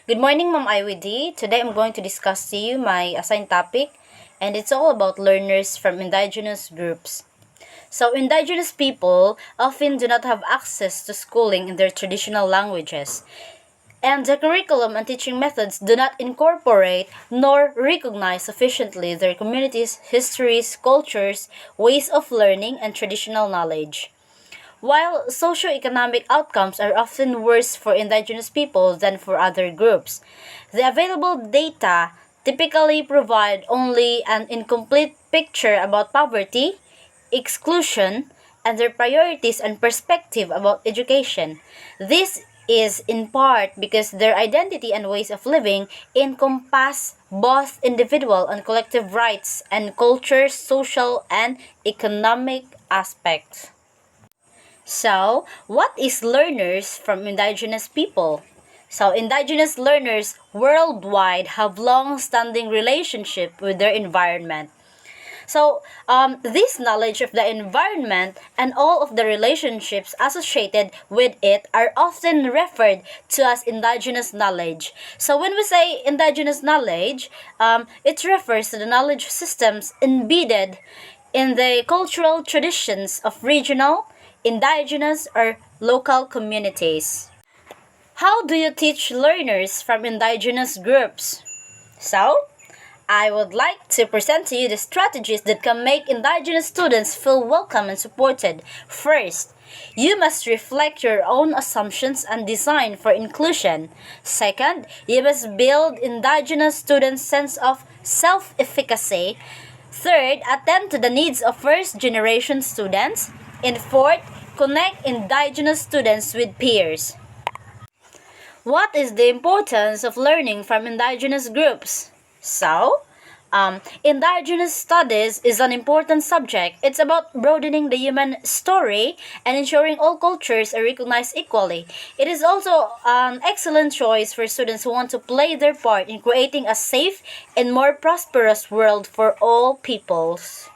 Good morning, Ma'am IWD. Today I'm going to discuss to you my assigned topic, and it's all about learners from indigenous groups. So, indigenous people often do not have access to schooling in their traditional languages, and the curriculum and teaching methods do not incorporate nor recognize sufficiently their communities' histories, cultures, ways of learning, and traditional knowledge. While socioeconomic outcomes are often worse for indigenous people than for other groups, the available data typically provide only an incomplete picture about poverty, exclusion, and their priorities and perspective about education. This is in part because their identity and ways of living encompass both individual and collective rights and culture, social, and economic aspects. So, what is learners from indigenous people? So, indigenous learners worldwide have long-standing relationship with their environment. So, this knowledge of the environment and all of the relationships associated with it are often referred to as indigenous knowledge. So, when we say indigenous knowledge, it refers to the knowledge systems embedded in the cultural traditions of regional, indigenous, or local communities. How do you teach learners from indigenous groups? So, I would like to present to you the strategies that can make indigenous students feel welcome and supported. First, you must reflect your own assumptions and design for inclusion. Second, you must build indigenous students' sense of self-efficacy. Third, attend to the needs of first-generation students. And fourth, connect indigenous students with peers. What is the importance of learning from indigenous groups? So, indigenous studies is an important subject. It's about broadening the human story and ensuring all cultures are recognized equally. It is also an excellent choice for students who want to play their part in creating a safe and more prosperous world for all peoples.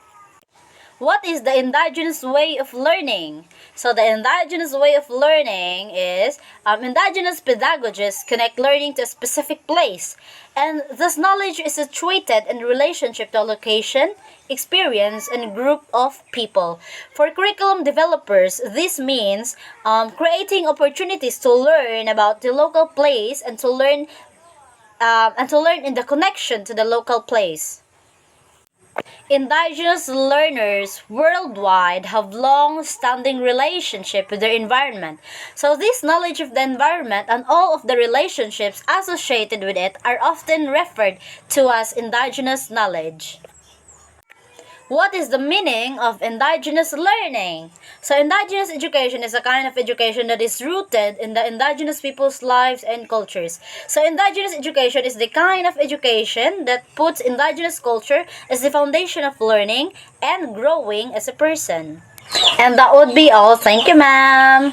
What is the indigenous way of learning? So the indigenous way of learning is indigenous pedagogists connect learning to a specific place, and this knowledge is situated in relationship to a location, experience, and group of people. For curriculum developers, this means creating opportunities to learn about the local place and to learn in the connection to the local place. Indigenous learners worldwide have long-standing relationship with their environment. So this knowledge of the environment and all of the relationships associated with it are often referred to as indigenous knowledge. What is the meaning of indigenous learning? So indigenous education is a kind of education that is rooted in the indigenous people's lives and cultures. So indigenous education is the kind of education that puts indigenous culture as the foundation of learning and growing as a person. And that would be all. Thank you, ma'am.